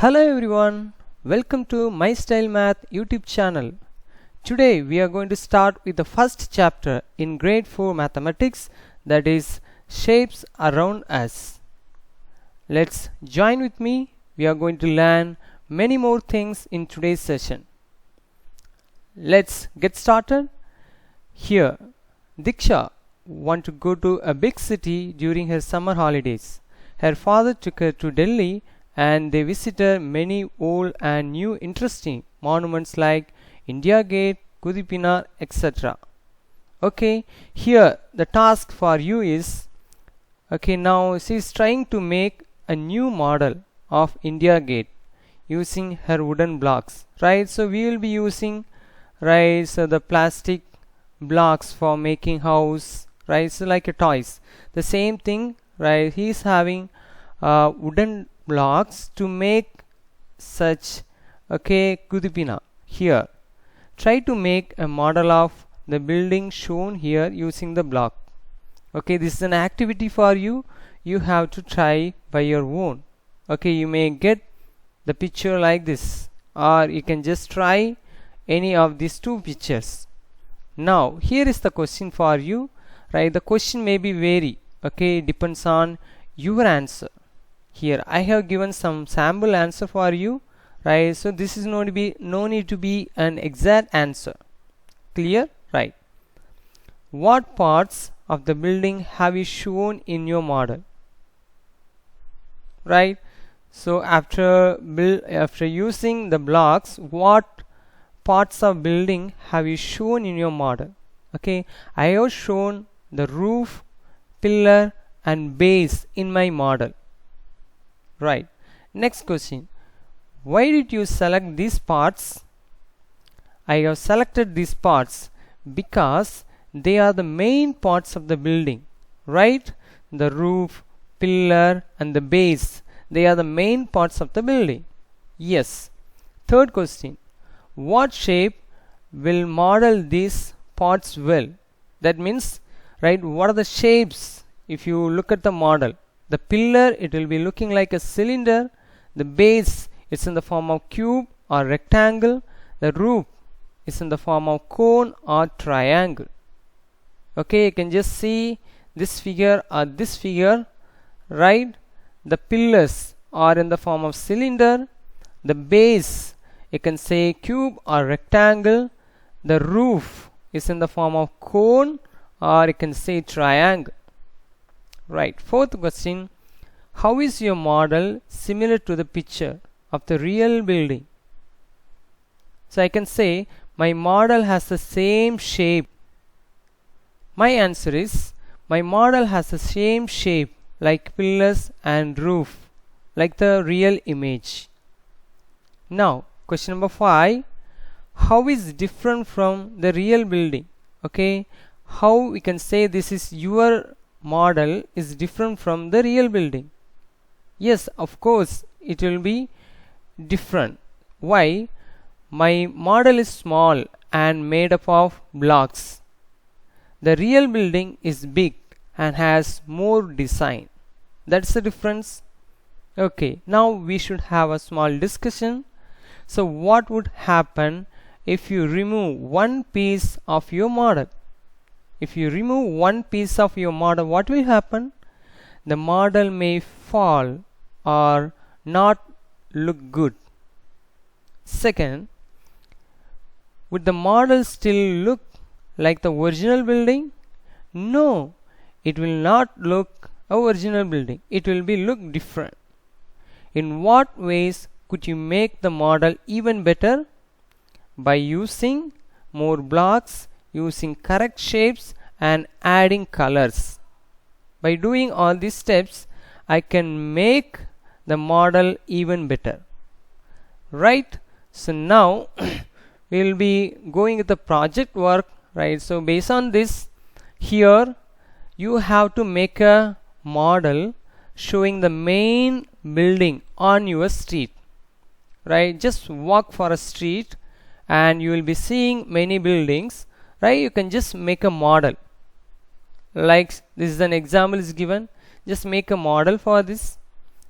Hello everyone, welcome to Mystyle Math YouTube channel. Today we are going to start with the first chapter in grade 4 mathematics, that is shapes around us. Let's join with me. We are going to learn many more things in today's session. Let's get started. Here, Diksha wants to go to a big city during her summer holidays. Her father took her to Delhi and they visited many old and new interesting monuments like India Gate, Qutub, etc. Okay, here the task for you is, now she is trying to make a new model of India Gate using her wooden blocks, right? So we will be using, right, so the plastic blocks for making house, right? So like a toys, the same thing, right? He is having wooden blocks to make such Qutub. Here try to make a model of the building shown here using the block. This is an activity for you. You have to try by your own. You may get the picture like this, or you can just try any of these two pictures. Now here is the question for you, right? The question may be vary, depends on your answer. Here I have given some sample answer for you, right? So this is no need to be an exact answer. Clear? Right. What parts of the building have you shown in your model? Right. So after using the blocks, what parts of building have you shown in your model? I have shown the roof, pillar and base in my model. Right. Next question. Why did you select these parts? I have selected these parts because they are the main parts of the building, right? The roof, pillar and the base, they are the main parts of the building. Yes. Third question. What shape will model these parts well? That means, right, what are the shapes if you look at the model? The pillar, it will be looking like a cylinder. The base is in the form of cube or rectangle. The roof is in the form of cone or triangle. You can just see this figure or this figure, right? The pillars are in the form of cylinder. The base, you can say cube or rectangle. The roof is in the form of cone or you can say triangle. Right. Fourth question. How is your model similar to the picture of the real building? So I can say my model has the same shape. My answer is my model has the same shape like pillars and roof, like the real image. Now question number 5. How is different from the real building? How we can say this is your model is different from the real building? Yes, of course it will be different. Why? My model is small and made up of blocks. The real building is big and has more design. That's the difference. Now we should have a small discussion. So what would happen if you remove one piece of your model? If you remove one piece of your model, what will happen? The model may fall or not look good. Second, would the model still look like the original building? No, it will not look a original building. It will be look different. In what ways could you make the model even better? By using more blocks, using correct shapes and adding colors. By doing all these steps, I can make the model even better. Right? So now we will be going with the project work, right? So based on this, here you have to make a model showing the main building on your street, right? Just walk for a street and you will be seeing many buildings, right? You can just make a model like this is an example is given. Just make a model for this.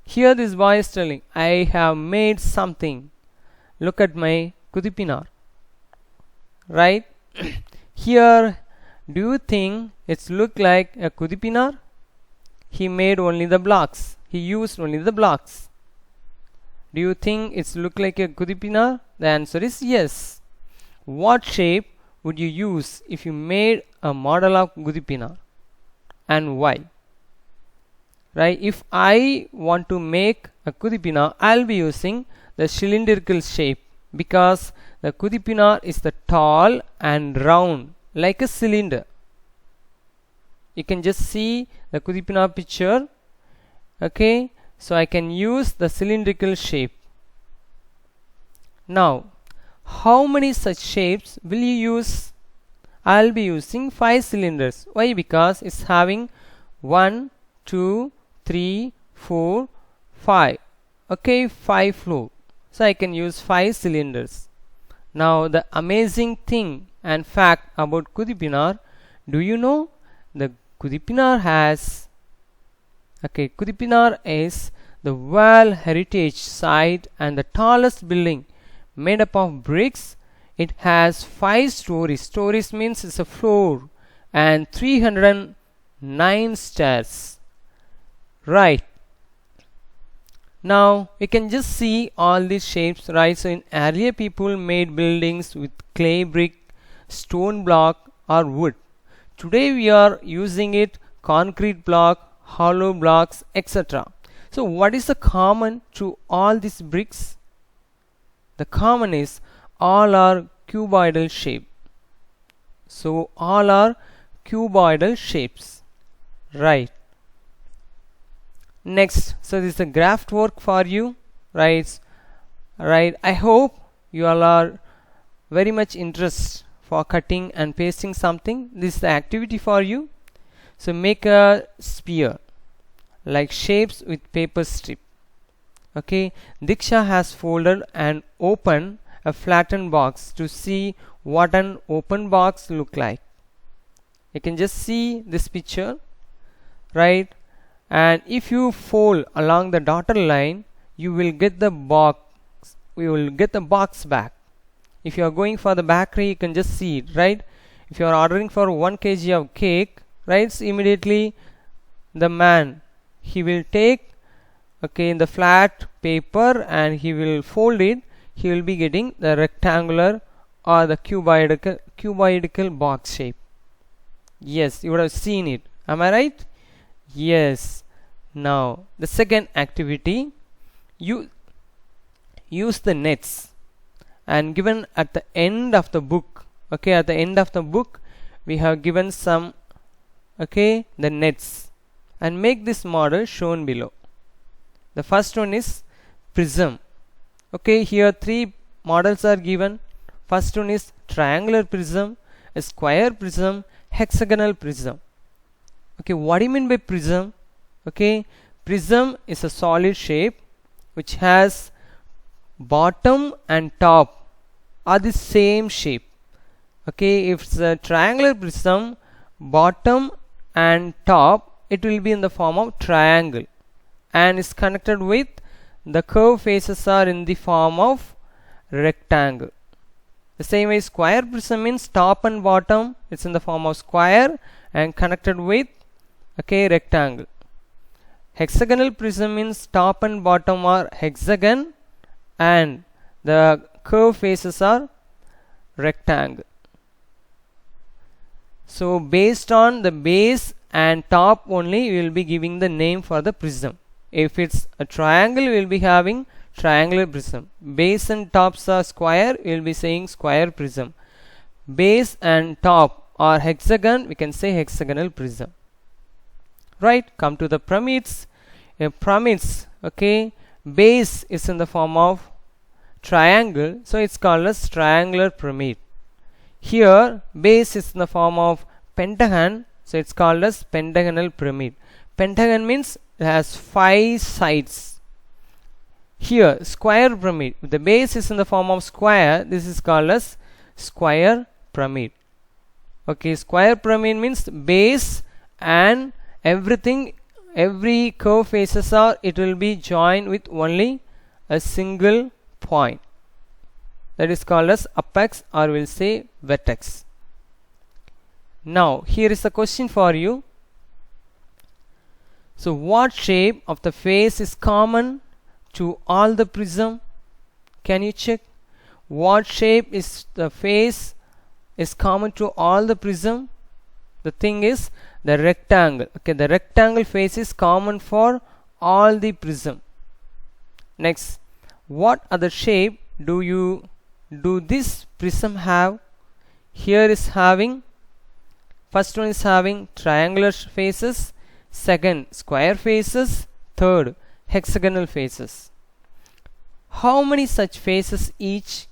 Here this boy is telling, I have made something. Look at my Qutub, right? Here, do you think it's look like a Qutub? He made only the blocks. He used only the blocks. Do you think it's look like a Qutub? The answer is yes. What shape would you use if you made a model of Qutub, and why? Right? If I want to make a Qutub, I'll be using the cylindrical shape, because the Qutub is the tall and round like a cylinder. You can just see the Qutub picture. Okay, so I can use the cylindrical shape. Now, how many such shapes will you use? I'll be using 5 cylinders. Why? Because it's having 1, 2, 3, 4, 5. Okay, 5 floor. So I can use 5 cylinders. Now the amazing thing and fact about Qutub, do you know the Qutub has Qutub is the World Heritage Site and the tallest building made up of bricks. It has 5 stories. Stories means it's a floor, and 309 stairs. Right. Now we can just see all these shapes, right? So in earlier people made buildings with clay brick, stone block or wood. Today we are using it concrete block, hollow blocks, etc. So what is the common to all these bricks? The common is all are cuboidal shape. So all are cuboidal shapes. Right. Next, so this is a graft work for you, right? I hope you all are very much interested for cutting and pasting something. This is the activity for you. So make a sphere like shapes with paper strip. Okay, Diksha has folded and opened a flattened box to see what an open box look like. You can just see this picture, right? And if you fold along the dotted line, you will get the box. We will get the box back. If you are going for the bakery, you can just see it, right? If you are ordering for 1 kg of cake, right? So immediately the man, he will take in the flat paper and he will fold it. He will be getting the rectangular or the cuboidal box shape. Yes, you would have seen it. Am I right? Yes. Now the second activity, you use the nets, and given at the end of the book, okay, at the end of the book we have given some the nets, and make this model shown below. The first one is prism. Okay, here 3 models are given. First one is triangular prism, a square prism, hexagonal prism. Okay, what do you mean by prism? Okay, prism is a solid shape which has bottom and top are the same shape. Okay, if it's a triangular prism, bottom and top, it will be in the form of triangle and is connected with the curved faces are in the form of rectangle. The same way square prism means top and bottom, it's in the form of square and connected with rectangle. Hexagonal prism means top and bottom are hexagon and the curved faces are rectangle. So based on the base and top only, we will be giving the name for the prism. If it's a triangle, we will be having triangular prism. Base and tops are square, we will be saying square prism. Base and top are hexagon, we can say hexagonal prism. Right, come to the pyramids. Pyramids, base is in the form of triangle, so it's called as triangular pyramid. Here base is in the form of pentagon, so it's called as pentagonal pyramid. Pentagon means it has 5 sides. Here square pyramid, the base is in the form of square, this is called as square pyramid. Square pyramid means base and everything every curve faces are, it will be joined with only a single point. That is called as apex, or we'll say vertex. Now here is a question for you. So what shape of the face is common to all the prism? Can you check? What shape is the face is common to all the prism? The thing is the rectangle. Okay, the rectangle face is common for all the prism. Next, what other shape do this prism have? Here is having, first one is having triangular faces, second square faces, third hexagonal faces. How many such faces each?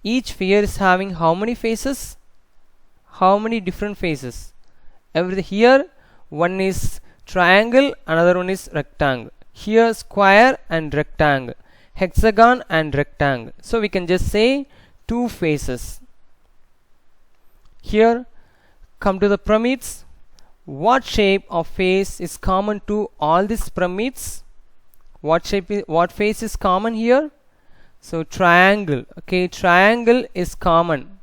Each sphere is having how many faces? How many different faces? Here one is triangle, another one is rectangle. Here square and rectangle, hexagon and rectangle. So we can just say two faces. Here come to the pyramids. What shape of face is common to all these pyramids? What face is common here? So triangle. Okay, triangle is common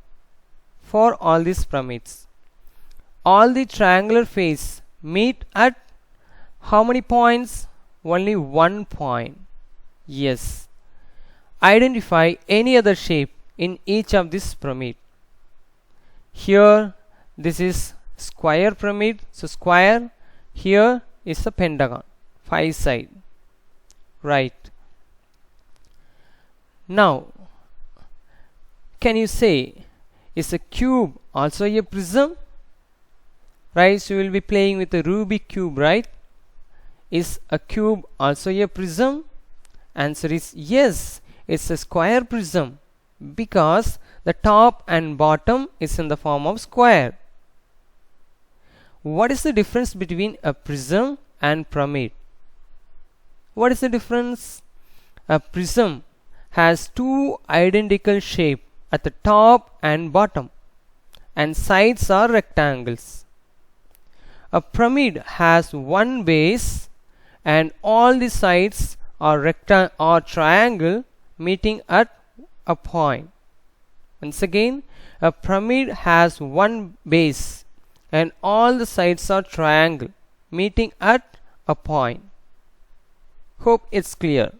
for all these pyramids. All the triangular face meet at how many points? Only one point. Yes. Identify any other shape in each of this pyramid. Here this is square pyramid, so square. Here is a pentagon, 5 side, right? Now can you say, is a cube also a prism? Right, so we will be playing with a Rubik cube, right? Is a cube also a prism? Answer is yes, it's a square prism because the top and bottom is in the form of square. What is the difference between a prism and pyramid? What is the difference? A prism has two identical shapes at the top and bottom, and sides are rectangles. A pyramid has one base and all the sides are triangle meeting at a point. Once again, a pyramid has one base and all the sides are triangle meeting at a point. Hope it's clear.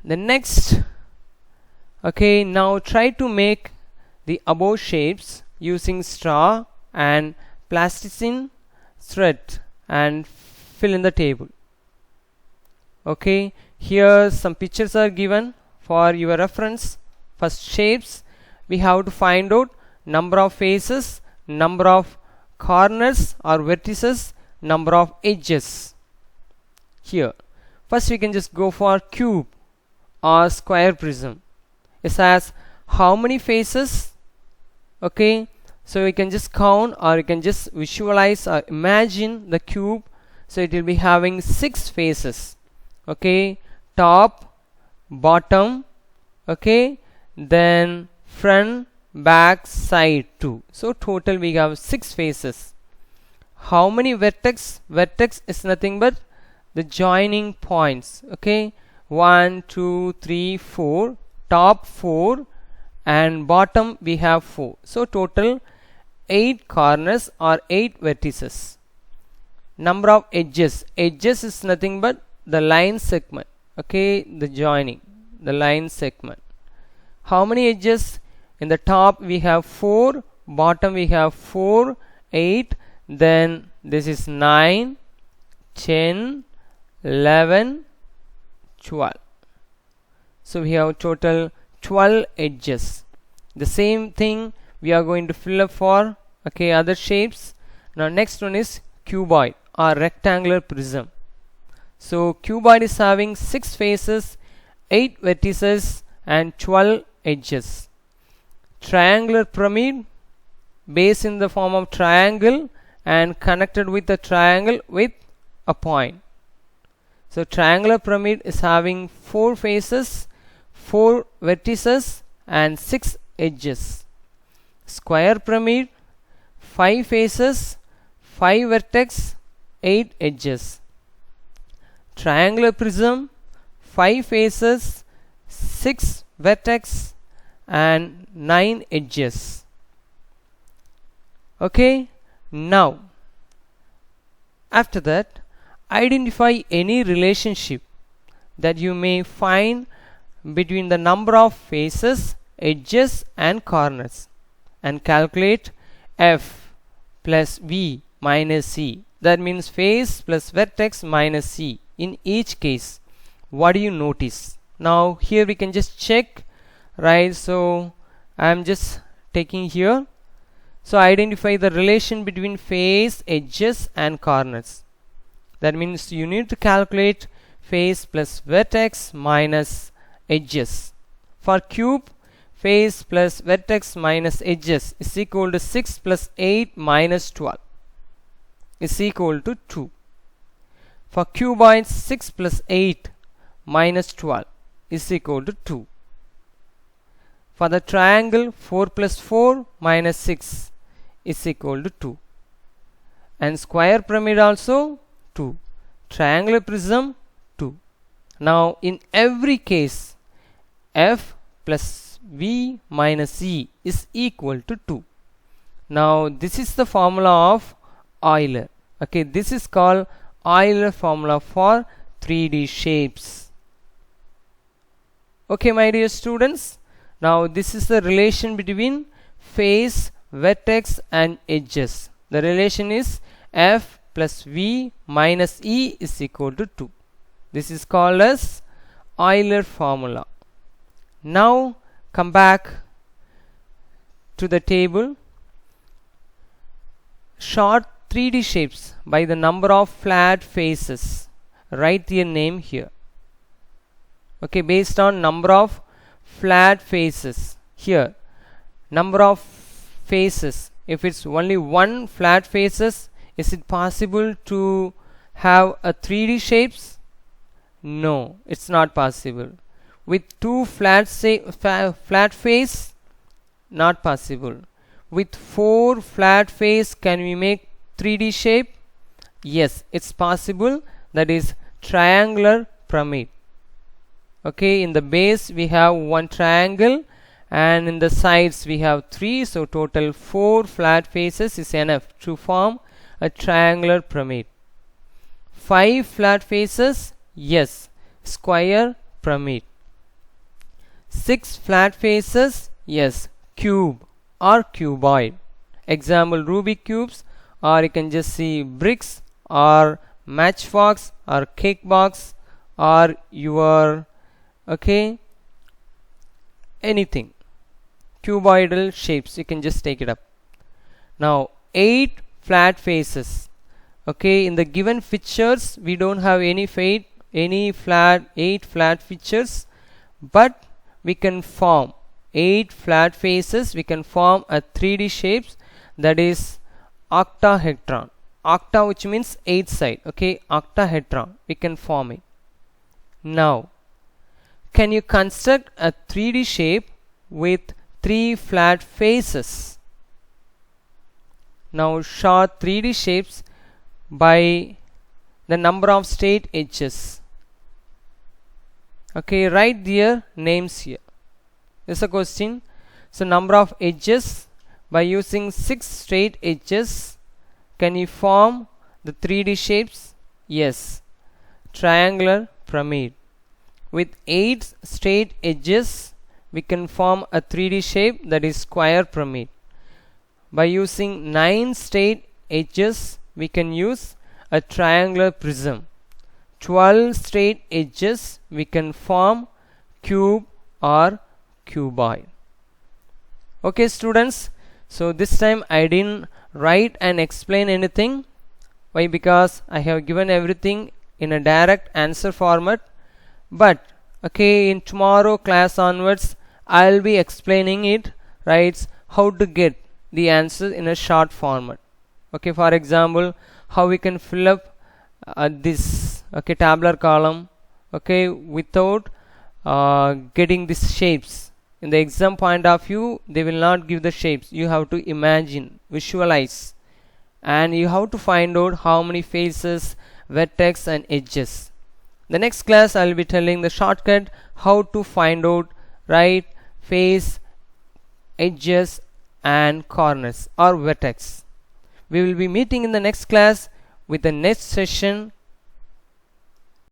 The next, okay, now try to make the above shapes using straw and plasticine thread and fill in the table. Okay, here some pictures are given for your reference. First, shapes, we have to find out number of faces, number of corners or vertices, number of edges. Here first we can just go for cube or square prism. It has how many faces? Okay, so we can just count, or you can just visualize or imagine the cube. So it will be having 6 faces. Okay, top, bottom, okay, then front, back, side too. So total we have 6 faces. How many vertex? Vertex is nothing but the joining points. Okay, 1 2 3 4, top 4 and bottom we have 4. So total 8 corners or 8 vertices. Number of edges. Edges is nothing but the line segment. Okay, the joining, the line segment. How many edges? In the top we have 4, bottom we have 4, 8, then this is 9, 10, 11, 12. So we have total 12 edges. The same thing we are going to fill up for, okay, other shapes. Now next one is cuboid or rectangular prism. So cuboid is having 6 faces, 8 vertices and 12 edges. Triangular pyramid, base in the form of triangle and connected with the triangle with a point. So triangular pyramid is having 4 faces, 4 vertices and 6 edges. Square pyramid, 5 faces, 5 vertex, 8 edges. Triangular prism, 5 faces, 6 vertex and 9 edges. Okay, now after that, identify any relationship that you may find between the number of faces, edges and corners, and calculate f plus v minus c. That means face plus vertex minus c. In each case, what do you notice? Now here we can just check, right? So I am just taking here. So identify the relation between face, edges and corners. That means you need to calculate face plus vertex minus edges. For cube, face plus vertex minus edges is equal to 6 plus 8 minus 12 is equal to 2. For cuboids, 6 plus 8 minus 12 is equal to 2. For the triangle, 4 plus 4 minus 6 is equal to 2. And square pyramid also 2. Triangular prism 2. Now in every case, f plus v minus e is equal to 2. Now this is the formula of Euler. Okay, this is called Euler formula for 3D shapes. Okay, my dear students, now this is the relation between face, vertex and edges. The relation is f plus v minus e is equal to 2. This is called as Euler formula. Now come back to the table. Short 3D shapes by the number of flat faces. Write your name here. Okay, based on number of flat faces. Here, number of faces. If it's only one flat faces, is it possible to have a 3D shapes? No, it's not possible. With two flat face, not possible. With 4 flat face, can we make 3D shape? Yes, it's possible. That is triangular pyramid. Okay, in the base we have one triangle and in the sides we have 3, so total 4 flat faces is enough to form a triangular pyramid. 5 flat faces, yes, square pyramid. 6 flat faces, yes, cube or cuboid. Example, Rubik cubes, or you can just see bricks or matchbox or cake box or your anything cuboidal shapes, you can just take it up. Now 8 flat faces. Okay, in the given pictures we don't have any 8 flat features, but we can form 8 flat faces. We can form a 3D shapes, that is octahedron. Octa, which means 8 side. Okay, octahedron, we can form it. Now can you construct a 3D shape with 3 flat faces? Now short 3D shapes by the number of straight edges. Okay, write their names here. This is a question. So number of edges, by using 6 straight edges, can you form the 3D shapes? Yes, triangular pyramid. With 8 straight edges, we can form a 3D shape, that is square pyramid. By using 9 straight edges, we can use a triangular prism. 12 straight edges, we can form cube or cuboid. Okay students, so this time I didn't write and explain anything. Why? Because I have given everything in a direct answer format. But okay, in tomorrow class onwards, I'll be explaining it, right, how to get the answer in a short format. Okay, for example, how we can fill up this tabular column, okay, without getting these shapes. In the exam point of view, they will not give the shapes. You have to imagine, visualize, and you have to find out how many faces, vertex and edges. The next class I will be telling the shortcut how to find out right face, edges and corners or vertex. We will be meeting in the next class with the next session